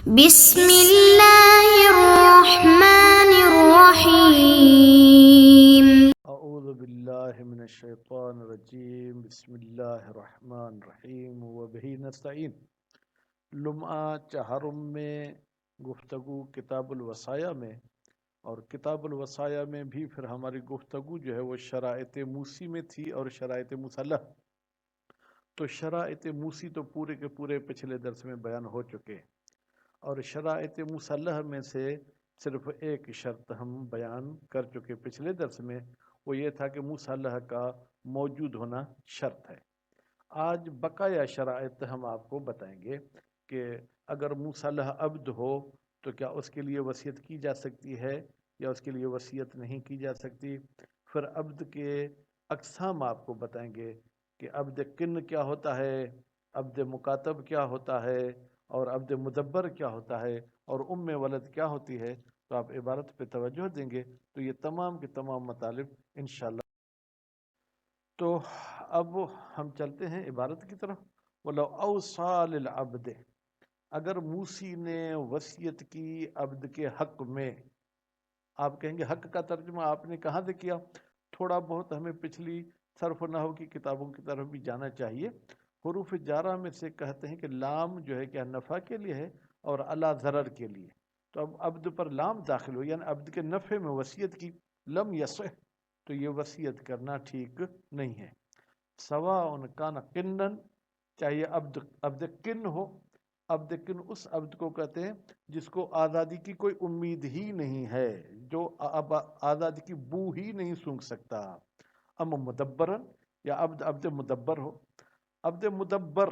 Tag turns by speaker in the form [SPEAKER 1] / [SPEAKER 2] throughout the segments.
[SPEAKER 1] بسم اللہ الرحمن الرحیم۔
[SPEAKER 2] اعوذ باللہ من الشیطان الرجیم، بسم اللہ الرحمن الرحیم وبہ نستعین۔ لمعہ چہارم میں گفتگو کتاب الوصایا میں، اور کتاب الوصایا میں بھی پھر ہماری گفتگو جو ہے وہ شرائط موسی میں تھی اور شرائط مسلح۔ تو شرائط موسی تو پورے کے پورے پچھلے درس میں بیان ہو چکے، اور شرائط مسلح میں سے صرف ایک شرط ہم بیان کر چکے پچھلے درس میں، وہ یہ تھا کہ مصالحہ کا موجود ہونا شرط ہے۔ آج بقایا شرائط ہم آپ کو بتائیں گے کہ اگر مصالحہ عبد ہو تو کیا اس کے لیے وصیت کی جا سکتی ہے یا اس کے لیے وصیت نہیں کی جا سکتی۔ پھر عبد کے اقسام آپ کو بتائیں گے کہ عبد کن کیا ہوتا ہے، عبد مکاتب کیا ہوتا ہے، اور عبد مدبر کیا ہوتا ہے، اور ولد کیا ہوتی ہے۔ تو آپ عبارت پہ توجہ دیں گے تو یہ تمام کے تمام مطالب انشاءاللہ۔ تو اب ہم چلتے ہیں عبارت کی طرف۔ وَلَوْ أَوْصَى لِلْعَبْدِ، اگر موسی نے وصیت کی عبد کے حق میں۔ آپ کہیں گے حق کا ترجمہ آپ نے کہاں سے کیا؟ تھوڑا بہت ہمیں پچھلی صرف و نحو کی کتابوں کی طرف بھی جانا چاہیے۔ حروف جارہ میں سے کہتے ہیں کہ لام جو ہے کیا نفع کے لیے ہے اور علی ضرر کے لیے۔ تو اب عبد پر لام داخل ہو، یعنی عبد کے نفع میں وصیت کی، لم یصح، تو یہ وصیت کرنا ٹھیک نہیں ہے۔ سواء کان قنن، چاہیے عبد کن ہو۔ عبد کن اس عبد کو کہتے ہیں جس کو آزادی کی کوئی امید ہی نہیں ہے، جو آزادی کی بو ہی نہیں سونگھ سکتا۔ ام مدبرن، یا عبد مدبر ہو۔ عبد مدبر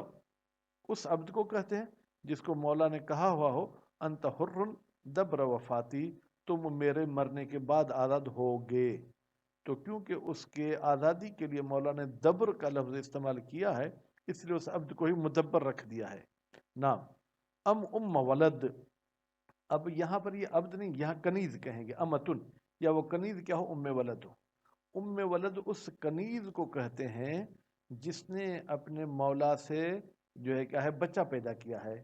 [SPEAKER 2] اس عبد کو کہتے ہیں جس کو مولا نے کہا ہوا ہو انت حر دبر وفاتی، تم میرے مرنے کے بعد آزاد ہوگے۔ تو کیونکہ اس کے آزادی کے لیے مولا نے دبر کا لفظ استعمال کیا ہے، اس لیے اس عبد کو ہی مدبر رکھ دیا ہے نام۔ ام ولد، اب یہاں پر یہ عبد نہیں، یہاں کنیز کہیں گے، امتن، یا وہ کنیز کیا ہو، ولد ہو۔ ولد اس کنیز کو کہتے ہیں جس نے اپنے مولا سے جو ہے کیا ہے بچہ پیدا کیا ہے،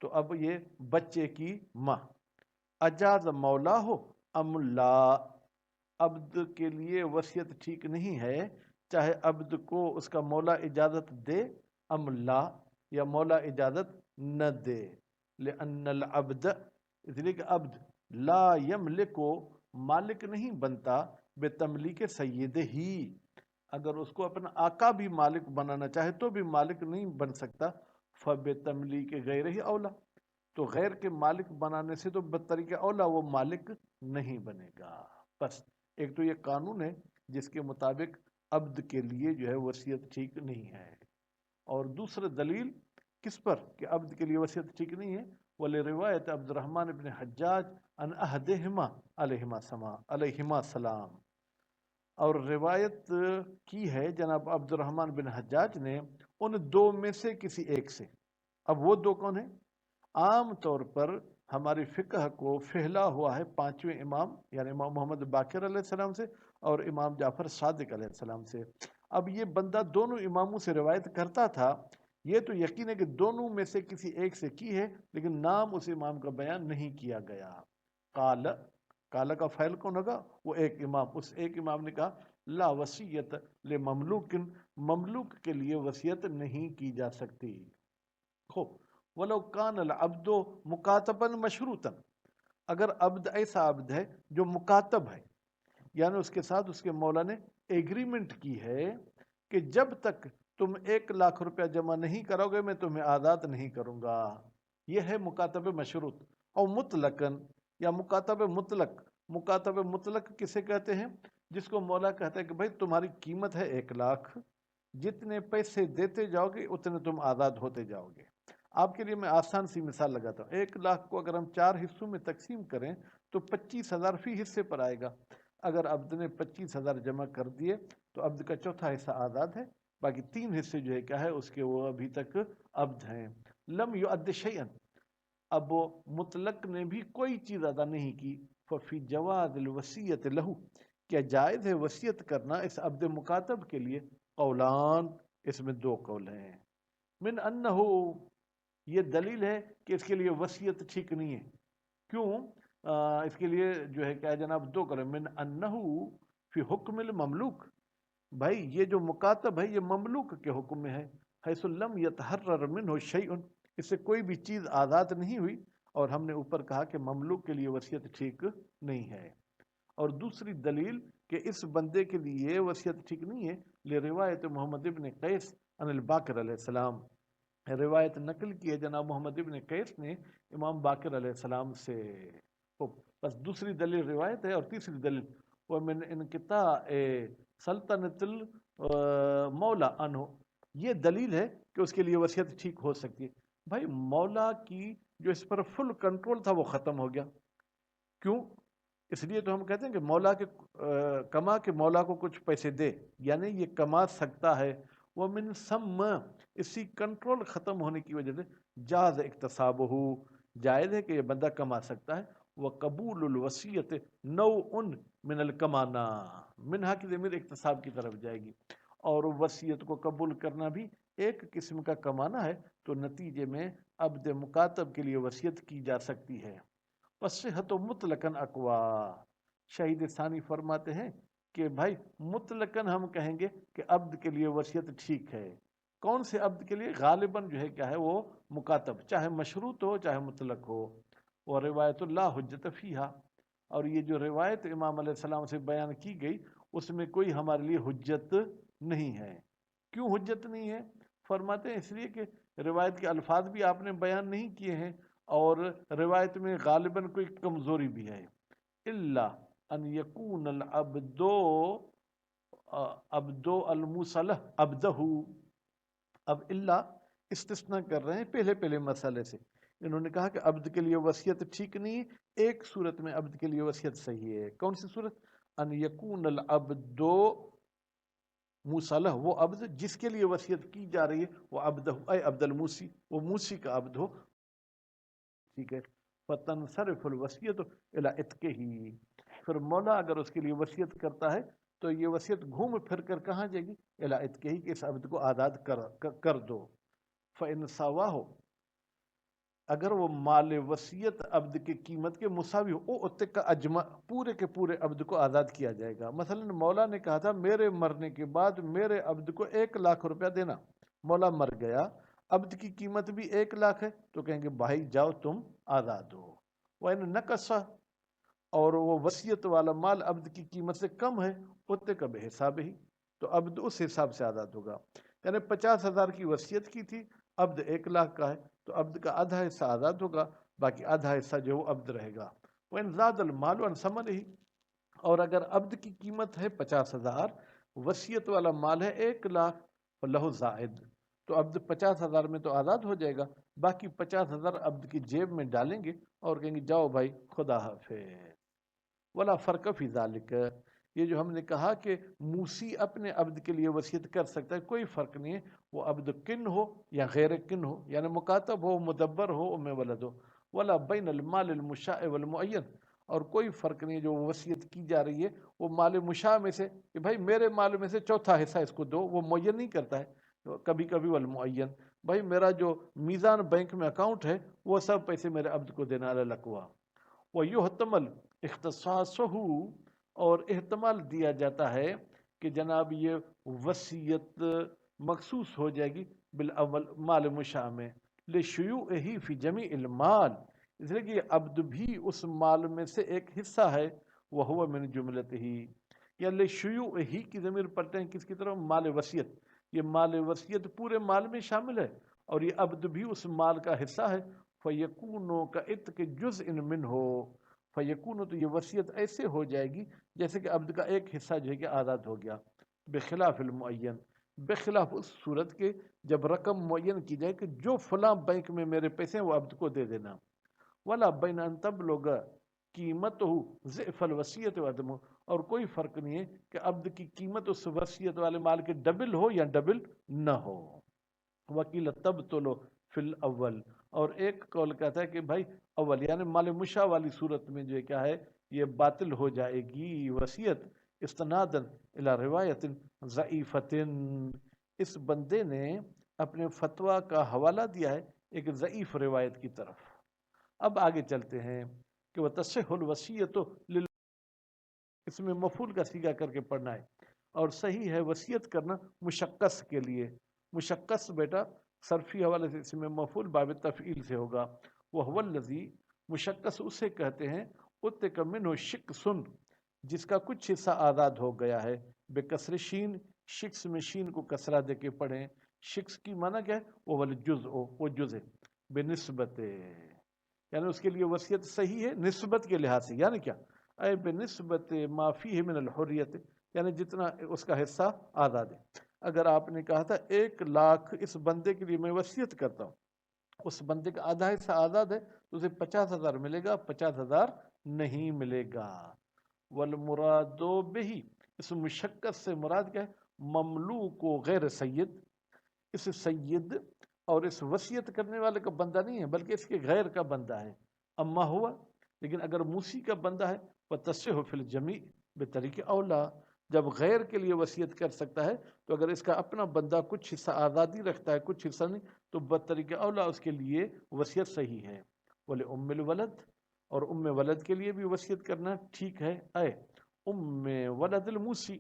[SPEAKER 2] تو اب یہ بچے کی ماں۔ اجاز مولا ہو ام لا، عبد کے لیے وصیت ٹھیک نہیں ہے چاہے عبد کو اس کا مولا اجازت دے ام لا، یا مولا اجازت نہ دے۔ لأن العبد، اس لیے کہ عبد لا یملکو، مالک نہیں بنتا، بے تملیک سید ہی، اگر اس کو اپنا آقا بھی مالک بنانا چاہے تو بھی مالک نہیں بن سکتا۔ فبے تملیک غیر ہی اولا، تو غیر کے مالک بنانے سے تو بطریق اولا وہ مالک نہیں بنے گا۔ بس ایک تو یہ قانون ہے جس کے مطابق عبد کے لیے جو ہے وصیت ٹھیک نہیں ہے، اور دوسرا دلیل کس پر کہ عبد کے لیے وصیت ٹھیک نہیں ہے؟ وَلِرِوَایَتِ عبد الرحمن ابن حجاج ان احدہما علیہما السلام، اور روایت کی ہے جناب عبد الرحمن بن حجاج نے ان دو میں سے کسی ایک سے۔ اب وہ دو کون ہیں؟ عام طور پر ہماری فقہ کو پھیلا ہوا ہے پانچویں امام، یعنی امام محمد باقر علیہ السلام سے اور امام جعفر صادق علیہ السلام سے۔ اب یہ بندہ دونوں اماموں سے روایت کرتا تھا، یہ تو یقین ہے کہ دونوں میں سے کسی ایک سے کی ہے، لیکن نام اس امام کا بیان نہیں کیا گیا۔ قال کا فعل کون ہوگا؟ وہ ایک امام، اس ایک امام نے کہا لا وصیت لمملوک، مملوک کے لیے وصیت نہیں کی جا سکتی۔ خوب، وَلَوْ كَانَ الْعَبْدُ مُكَاتَبًا مَشْرُوطًا، اگر عبد ایسا عبد ہے جو مکاتب ہے، یعنی اس کے ساتھ اس کے مولا نے ایگریمنٹ کی ہے کہ جب تک تم 1,00,000 روپیہ جمع نہیں کرو گے میں تمہیں آزاد نہیں کروں گا، یہ ہے مکاتب مشروط۔ اور مطلقاً، یا مکاتب مطلق۔ مکاتب مطلق کسے کہتے ہیں؟ جس کو مولا کہتا ہے کہ بھائی تمہاری قیمت ہے 1,00,000، جتنے پیسے دیتے جاؤ گے اتنے تم آزاد ہوتے جاؤ گے۔ آپ کے لیے میں آسان سی مثال لگاتا ہوں، 1,00,000 کو اگر ہم 4 حصوں میں تقسیم کریں تو 25,000 فی حصے پر آئے گا۔ اگر عبد نے 25,000 جمع کر دیے تو عبد کا چوتھا حصہ آزاد ہے، باقی 3 حصے جو ہے کیا ہے اس کے وہ ابھی تک عبد ہیں۔ لم یؤد شیئا، اب وہ مطلق نے بھی کوئی چیز ادا نہیں کی۔ ففی جواز الوصیت لہو، کیا جائز ہے وصیت کرنا اس عبد مکاتب کے لیے؟ قولان، اس میں 2 قول ہیں۔ من انہو، یہ دلیل ہے کہ اس کے لیے وصیت ٹھیک نہیں ہے. کیوں؟ اس کے لیے جو ہے کیا جناب دو کرے. من انہو فی حکم المملوک، بھائی یہ جو مکاتب ہے یہ مملوک کے حکم میں ہے. حیث لم یتحرر منہ شیء، اس سے کوئی بھی چیز آزاد نہیں ہوئی. اور ہم نے اوپر کہا کہ مملوک کے لیے وصیت ٹھیک نہیں ہے. اور دوسری دلیل کہ اس بندے کے لیے وصیت ٹھیک نہیں ہے، لروایت محمد ابن قیس عن الباقر علیہ السلام، روایت نقل کی ہے جناب محمد ابن قیس نے امام باقر علیہ السلام سے. بس دوسری دلیل روایت ہے. اور تیسری دلیل ومن انقطاع سلطنت المولا عنہ، یہ دلیل ہے کہ اس کے لیے وصیت ٹھیک ہو سکتی ہے. بھائی مولا کی جو اس پر فل کنٹرول تھا وہ ختم ہو گیا. کیوں؟ اس لیے تو ہم کہتے ہیں کہ مولا کے کما کے مولا کو کچھ پیسے دے، یعنی یہ کما سکتا ہے. وہ من ثم، اسی کنٹرول ختم ہونے کی وجہ سے جاز اکتسابہ، جائز ہے کہ یہ بندہ کما سکتا ہے. وہ قبول الوصیت نوع من الکمانا، منہا کی ضمیر اکتساب کی طرف جائے گی. اور وصیت کو قبول کرنا بھی ایک قسم کا کمانا ہے. تو نتیجے میں عبد مکاتب کے لیے وصیت کی جا سکتی ہے. وصیحت مطلقاً اقوا، شہید ثانی فرماتے ہیں کہ بھائی مطلقاً ہم کہیں گے کہ عبد کے لیے وصیت ٹھیک ہے. کون سے عبد کے لیے؟ غالباً جو ہے کیا ہے وہ مکاتب، چاہے مشروط ہو چاہے مطلق ہو. اور روایت اللہ حجت فیہا، اور یہ جو روایت امام علیہ السلام سے بیان کی گئی اس میں کوئی ہمارے لیے حجت نہیں ہے. کیوں حجت نہیں ہے؟ فرماتے ہیں اس لیے کہ روایت کے الفاظ بھی آپ نے بیان نہیں کیے ہیں، اور روایت میں غالباً کوئی کمزوری بھی ہے. الا ان یکون العبد الموصلہ عبدہ، اب اللہ استثناء کر رہے ہیں پہلے مسئلے سے. انہوں نے کہا کہ عبد کے لیے وصیت ٹھیک نہیں ہے. ایک صورت میں عبد کے لیے وصیت صحیح ہے. کون سی صورت؟ ان یکون العبد موصلہ، وہ عبد جس کے لیے وصیت کی جا رہی ہے وہ عبدہ اے عبد الموسی، وہ موسی کا عبد ہو. ٹھیک ہے. فتنصرف الوصیت الی اتقہ، پھر مولا اگر اس کے لیے وصیت کرتا ہے تو یہ وصیت گھوم پھر کر کہاں جائے گی؟ الی اتقہ، کہ اس عبد کو آزاد کر دو. فإن سواہ، اگر وہ مال وصیت عبد کی قیمت کے مساوی ہو، او اتقا اجمع، پورے کے پورے عبد کو آزاد کیا جائے گا. مثلا مولا نے کہا تھا میرے مرنے کے بعد میرے عبد کو 1,00,000 روپیہ دینا. مولا مر گیا، عبد کی قیمت بھی 1,00,000 ہے، تو کہیں گے بھائی جاؤ تم آزاد ہو. وَإِن نَقَصَ، اور وہ وصیت والا مال عبد کی قیمت سے کم ہے، اتقا بحسابہ، تو عبد اس حساب سے آزاد ہوگا. یعنی 50,000 کی وصیت کی تھی، عبد 1,00,000 کا ہے، تو عبد کا آدھا حصہ آزاد ہوگا، باقی آدھا حصہ جو وہ عبد رہے گا. وَإِن زَادَ الْمَالُ عَنْ ثَمَنِهِ، اور اگر عبد کی قیمت ہے 50,000، وصیت والا مال ہے 1,00,000، فَلَهُ زائد، تو عبد 50,000 میں تو آزاد ہو جائے گا، باقی 50,000 عبد کی جیب میں ڈالیں گے اور کہیں گے جاؤ بھائی خدا حافظ. ولا فرق فی ذالک، یہ جو ہم نے کہا کہ موسی اپنے عبد کے لیے وصیت کر سکتا ہے، کوئی فرق نہیں ہے وہ عبد کن ہو یا غیر کن ہو، یعنی مکاتب ہو، مدبر ہو، ام ولد ہو. ولا بین المال المشاع والمعین، اور کوئی فرق نہیں جو وصیت کی جا رہی ہے وہ مال مشاع میں سے، کہ بھائی میرے مال میں سے چوتھا حصہ اس کو دو، وہ معین نہیں کرتا ہے. کبھی کبھی والمعین، بھائی میرا جو میزان بینک میں اکاؤنٹ ہے وہ سب پیسے میرے عبد کو دینا لکوا. وَيُحْتَمَلْ اختصاصہ، اور احتمال دیا جاتا ہے کہ جناب یہ وصیت مخصوص ہو جائے گی بالاول مال مشاع میں، لشیوعہ فی جمیع المال، اس لیے کہ یہ عبد بھی اس مال میں سے ایک حصہ ہے. وہو من جملتہ، یا لشیوعہ کی ضمیر پڑھتے ہیں کس کی طرف؟ مال وصیت. یہ مال وصیت پورے مال میں شامل ہے اور یہ عبد بھی اس مال کا حصہ ہے. فَيَكُونُ كَإِتْقِ جُزْءٍ مِّنْهُ، فیکون، تو یہ وصیت ایسے ہو جائے گی جیسے کہ عبد کا ایک حصہ جو ہے کہ آزاد ہو گیا. بخلاف المعین، بخلاف اس صورت کے جب رقم معین کی جائے کہ جو فلاں بینک میں میرے پیسے ہیں وہ عبد کو دے دینا. ولا بین ان تبلغ قیمتہ ضعف الوصیت وعدمہ، اور کوئی فرق نہیں ہے کہ عبد کی قیمت اس وصیت والے مال کے ڈبل ہو یا ڈبل نہ ہو. وکیل تبطل فی الاول، اور ایک قول کہتا ہے کہ بھائی اول یعنی مال مشاع والی صورت میں جو کیا ہے یہ باطل ہو جائے گی وصیت، استنادا الی روایت ضعیفۃ، اس بندے نے اپنے فتویٰ کا حوالہ دیا ہے ایک ضعیف روایت کی طرف۔ اب آگے چلتے ہیں کہ وہ تصح الوصیت اس میں مفعول کا صیغہ کر کے پڑھنا ہے، اور صحیح ہے وصیت کرنا مشخص کے لیے۔ مشخص بیٹا صرفی حوالے سے اس میں مفعول باب تفعیل سے ہوگا۔ وہ الذی، مشخص اسے کہتے ہیں اتک منہ شقصن، جس کا کچھ حصہ آزاد ہو گیا ہے، بے کسر شین، شخص میں شین کو کسرہ دے کے پڑھیں۔ شخص کی معنی کیا ہے؟ وہ والجزء، وہ جزء، بے نسبت، یعنی اس کے لیے وصیت صحیح ہے نسبت کے لحاظ سے، یعنی کیا؟ اے بے نسبت ما فیہ من الحریت، یعنی جتنا اس کا حصہ آزاد ہے۔ اگر آپ نے کہا تھا 1,00,000 اس بندے کے لیے میں وصیت کرتا ہوں، اس بندے کا آدھا حصہ آزاد ہے تو اسے 50,000 ملے گا، 50,000 نہیں ملے گا۔ والمراد بہی، اس مشقت سے مراد کیا ہے؟ مملوک و غیر سید، اس سید اور اس وصیت کرنے والے کا بندہ نہیں ہے بلکہ اس کے غیر کا بندہ ہے۔ اما ہوا، لیکن اگر موسی کا بندہ ہے وتصح فی الجمیع بطریق اولا، جب غیر کے لیے وصیت کر سکتا ہے تو اگر اس کا اپنا بندہ کچھ حصہ آزادی رکھتا ہے کچھ حصہ نہیں تو بطریق اولا اس کے لیے وصیت صحیح ہے۔ بولے ام الولد، اور ام ولد کے لیے بھی وصیت کرنا ٹھیک ہے۔ اے ام ولد الموسی،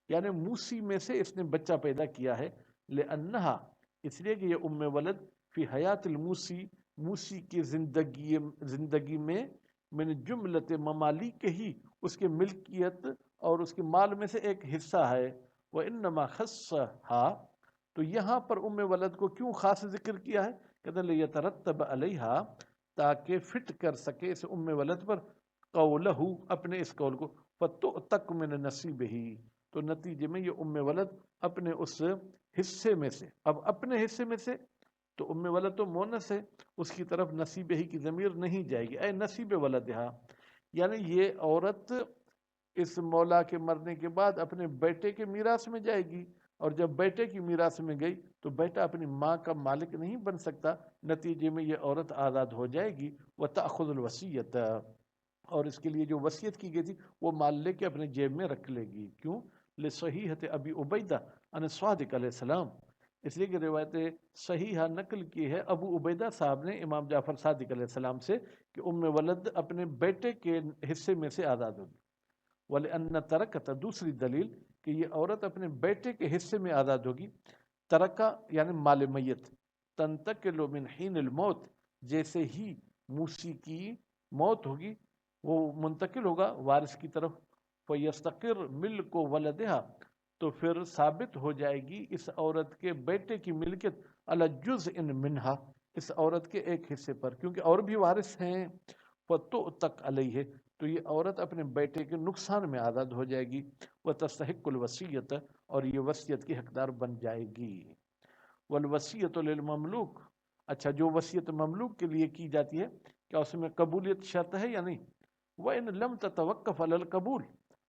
[SPEAKER 2] یعنی موسی میں سے اس نے بچہ پیدا کیا ہے، لأنہا، اس لیے کہ یہ ام ولد فی حیات الموسی، موسی کی زندگی میں، من جملت ممالک ہی، اس کے ملکیت اور اس کے مال میں سے ایک حصہ ہے۔ وَإِنَّمَا خَصَّهَا، تو یہاں پر ام ولد کو کیوں خاص ذکر کیا ہے؟ کہتے ہیں لیترتب علیہا، تاکہ فٹ کر سکے اس ام ولد پر، قولہ، اپنے اس قول کو، فَتُؤْتَقْ مِنَ نَصِيبِهِ، تو نتیجے میں یہ ام ولد اپنے اس حصے میں سے، اب اپنے حصے میں سے تو ام ولد تو مونس ہے، اس کی طرف نصیب ہی کی ضمیر نہیں جائے گی، اے نصیب ولدہا، یعنی یہ عورت اس مولا کے مرنے کے بعد اپنے بیٹے کے میراث میں جائے گی، اور جب بیٹے کی میراث میں گئی تو بیٹا اپنی ماں کا مالک نہیں بن سکتا، نتیجے میں یہ عورت آزاد ہو جائے گی۔ وَتَأْخُذُ الْوَصِيَّةَ، اور اس کے لیے جو وصیت کی گئی تھی وہ مال لے کے اپنے جیب میں رکھ لے گی۔ کیوں؟ لصحیحۃ ابی عبیدہ عن صادق علیہ السلام، اس لیے کہ روایت صحیحہ نقل کی ہے ابو عبیدہ صاحب نے امام جعفر صادق علیہ السلام سے کہ ام ولد اپنے بیٹے کے حصے میں سے آزاد ہوگی۔ وَلِأَنَّ تَرَكَةَ، دوسری دلیل کہ یہ عورت اپنے بیٹے کے حصے میں آزاد ہوگی۔ ترکہ یعنی مال میت، تنتقل من حین الموت، جیسے ہی موسی کی موت ہوگی وہ منتقل ہوگا وارث کی طرف، فَيَسْتَقِرْ مِلْكُ وَلَدِهَا، تو پھر ثابت ہو جائے گی اس عورت کے بیٹے کی ملکیت، علی جزء منہا، اس عورت کے ایک حصے پر، کیونکہ اور بھی وارث ہیں۔ فَتُؤْتَقْ علیہ، تو یہ عورت اپنے بیٹے کے نقصان میں آزاد ہو جائے گی۔ وَتَسْتَحِقُّ الْوَصِيَّةَ، اور یہ وصیت کی حقدار بن جائے گی۔ وَالْوَصِيَّةُ لِلْمَمْلُوک، اچھا جو وصیت مملوک کے لیے کی جاتی ہے کیا اس میں قبولیت شرط ہے یا نہیں؟ وَإِن لَمْ تَتَوَقَّفْ عَلَى الْقَبُولِ،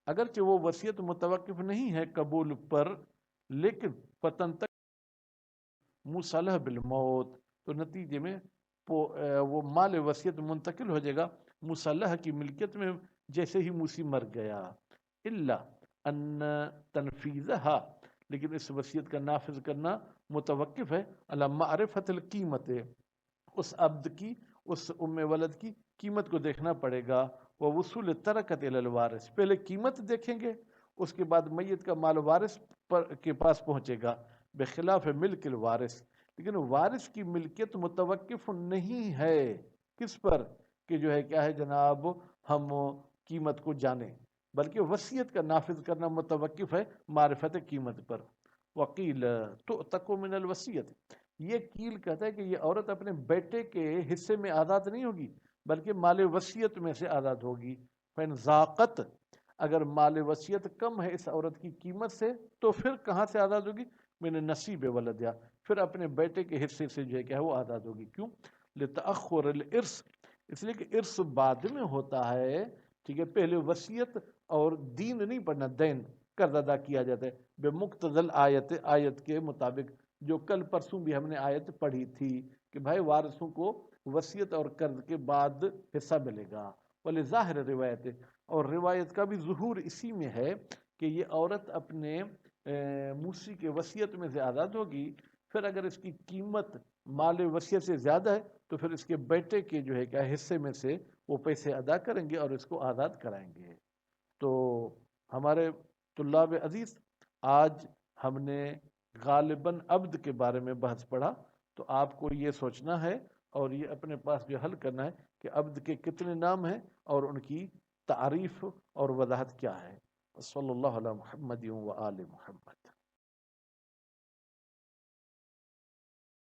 [SPEAKER 2] اگرچہ وہ وصیت متوقف نہیں ہے قبول پر، لیکن فَتَنْتَقِلُ مُصَلَّحَ بِالْمَوْت، تو نتیجے میں وہ مال وصیت منتقل ہو جائے گا مصلح کی ملکیت میں جیسے ہی موسی مر گیا۔ الا ان تنفیذها، لیکن اس وصیت کا نافذ کرنا متوقف ہے علی معرفت القیمت، اس عبد کی، اس ام ولد کی قیمت کو دیکھنا پڑے گا۔ وہ وصول ترکت الی الوارث، پہلے قیمت دیکھیں گے اس کے بعد میت کا مال وارث کے پاس پہنچے گا، بخلاف ملک الوارث، لیکن وارث کی ملکیت متوقف نہیں ہے کس پر کہ جو ہے کیا ہے جناب ہم قیمت کو جانیں، بلکہ وصیت کا نافذ کرنا متوقف ہے معرفت قیمت پر۔ وقیل تؤتق من الوصیت، یہ قیل کہتا ہے کہ یہ عورت اپنے بیٹے کے حصے میں آزاد نہیں ہوگی بلکہ مال وصیت میں سے آزاد ہوگی۔ فإن ذاقت، اگر مال وصیت کم ہے اس عورت کی قیمت سے تو پھر کہاں سے آزاد ہوگی؟ من نصیب ولدیا، پھر اپنے بیٹے کے حصے سے جو ہے کیا ہے وہ آزاد ہوگی۔ کیوں؟ لتأخر الارث، اس لیے کہ ارث بعد میں ہوتا ہے، ٹھیک ہے، پہلے وصیت اور دین نہیں پڑھنا، دین قرض ادا کیا جاتا ہے بے مقتضل آیت، آیت کے مطابق جو کل پرسوں بھی ہم نے آیت پڑھی تھی کہ بھائی وارثوں کو وصیت اور قرض کے بعد حصہ ملے گا۔ ولی ظاہر روایت، اور روایت کا بھی ظہور اسی میں ہے کہ یہ عورت اپنے موسی کے وصیت میں سے آزاد ہوگی، پھر اگر اس کی قیمت مال وصیت سے زیادہ ہے تو پھر اس کے بیٹے کے جو ہے کیا حصے میں سے وہ پیسے ادا کریں گے اور اس کو آزاد کرائیں گے۔ تو ہمارے طلاب عزیز، آج ہم نے غالباً عبد کے بارے میں بحث پڑھا، تو آپ کو یہ سوچنا ہے اور یہ اپنے پاس جو حل کرنا ہے کہ عبد کے کتنے نام ہیں اور ان کی تعریف اور وضاحت کیا ہے۔ صلی اللہ علیہ محمد و آل محمد۔